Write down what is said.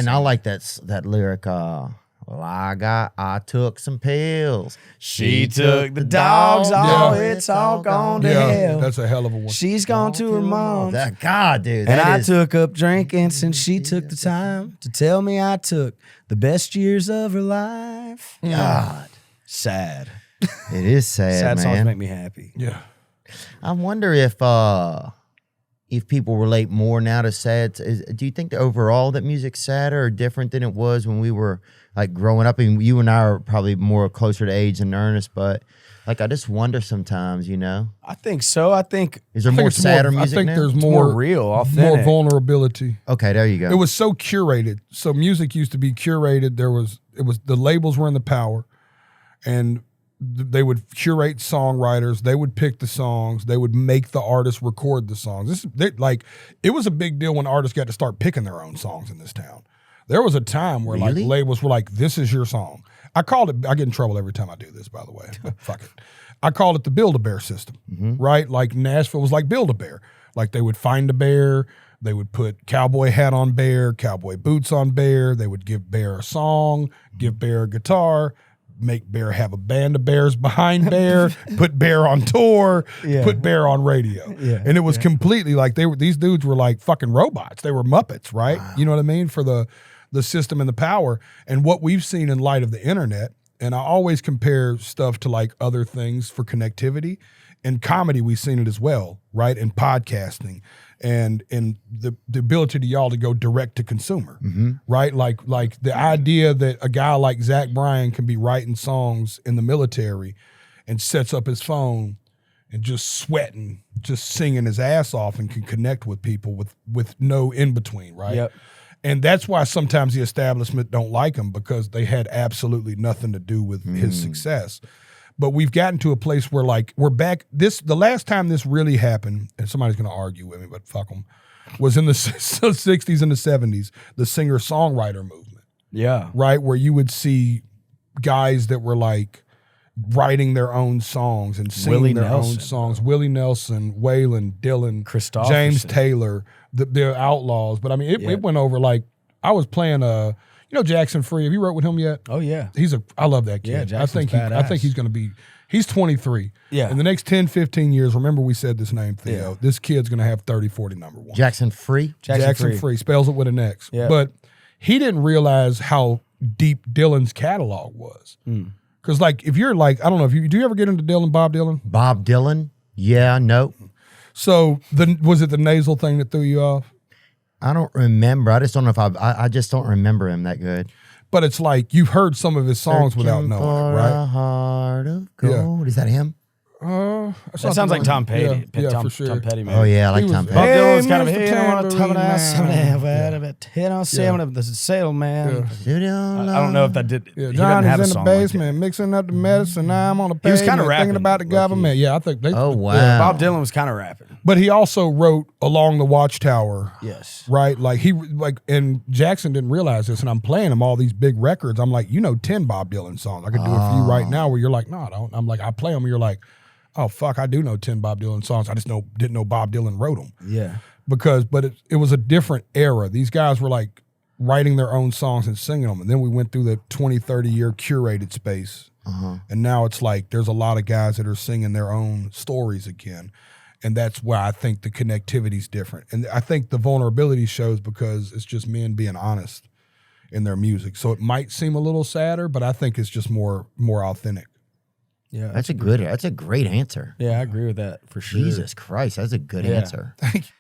And I like that lyric. Well, I took some pills. She took the dogs. Oh, it's all gone to hell. That's a hell of a one. She's gone to her mom's. God, dude. And I took up drinking since she took the time to tell me I took the best years of her life. God. Sad. It is sad, Sad man. songs make me happy. Yeah. I wonder if people relate more now to sad. Do you think that overall that music's sadder or different than it was when we were like growing up? And you and I are probably more closer to age than Ernest, but like I just wonder sometimes, you know. I think so. Is there more sadder music I think now? there's It's more real, authentic. more vulnerability. Okay, there you go. It was so curated. So music used to be curated. It was the labels were in the power, and they would curate songwriters. They would pick the songs. They would make the artists record the songs. It was a big deal when artists got to start picking their own songs in this town. There was a time where Really? like labels were like, "This is your song." I get in trouble every time I do this, by the way. But fuck it. I called it the BuildABear System, right? Like Nashville was like Build-A-Bear. Like they would find a bear. They would put cowboy hat on bear, cowboy boots on bear. They would give bear a song, give bear a guitar, make bear have a band of bears behind bear, put bear on tour, put bear on radio. Yeah, and it was completely like these dudes were like fucking robots. They were Muppets, right? Wow. You know what I mean? For the system and the power. And what we've seen in light of the internet, and I always compare stuff to like other things for connectivity. In comedy, we've seen it as well, right? In podcasting and in the ability to y'all to go direct to consumer, right? Like the idea that a guy like Zach Bryan can be writing songs in the military and sets up his phone and just sweating, just singing his ass off and can connect with people with no in-between, right? Yep. And that's why sometimes the establishment don't like him, because they had absolutely nothing to do with his success. But we've gotten to a place where like we're back. The last time this really happened, and somebody's going to argue with me, but fuck them, was in the 60s and the 70s, the singer-songwriter movement. Yeah. Right? Where you would see guys that were like writing their own songs and singing their own songs. Willie Nelson, Wallen, Dylan, James Taylor, the Outlaws. But I mean, it went over like, I was playing Jackson Free. Have you wrote with him yet? Oh yeah. I love that kid. Yeah, I think he's going to be, he's 23. Yeah. In the next 10, 15 years, remember we said this name, Theo. Yeah. This kid's going to have 30, 40 number one. Jackson Free? Jackson Free. Spells it with an X. Yeah. But he didn't realize how deep Dylan's catalog was. Because like, if you're like, I don't know, do you ever get into Bob Dylan? Bob Dylan? Yeah, no. So was it the nasal thing that threw you off? I don't remember. I just don't know if I just don't remember him that good. But it's like you've heard some of his songs without knowing it, right? A heart of gold. Is that him? That sounds like Tom Petty. Yeah, for sure. Tom Petty, maybe. Oh yeah, I like Tom Petty. Bob Dylan's kind of a man. I don't know if that did. Yeah, Johnny's in the basement mixing up the medicine. I'm on the page. He was kind of rapping, thinking about the government. Yeah, I think. Oh wow. Yeah. Bob Dylan was kind of rapping. But he also wrote Along the Watchtower. Yes. Right? And Jackson didn't realize this, and I'm playing him all these big records. I'm like, 10 Bob Dylan songs. I could do it for you right now, where you're like, no, I don't. I'm like, I play them, and you're like, oh, fuck, I do know 10 Bob Dylan songs. I just didn't know Bob Dylan wrote them. Yeah. But it was a different era. These guys were like writing their own songs and singing them. And then we went through the 20, 30-year curated space. And now it's like there's a lot of guys that are singing their own stories again. And that's why I think the connectivity's different. And I think the vulnerability shows because it's just men being honest in their music. So it might seem a little sadder, but I think it's just more authentic. Yeah, that's a great answer. Yeah, I agree with that for sure. Jesus Christ, that's a good answer. Thank you.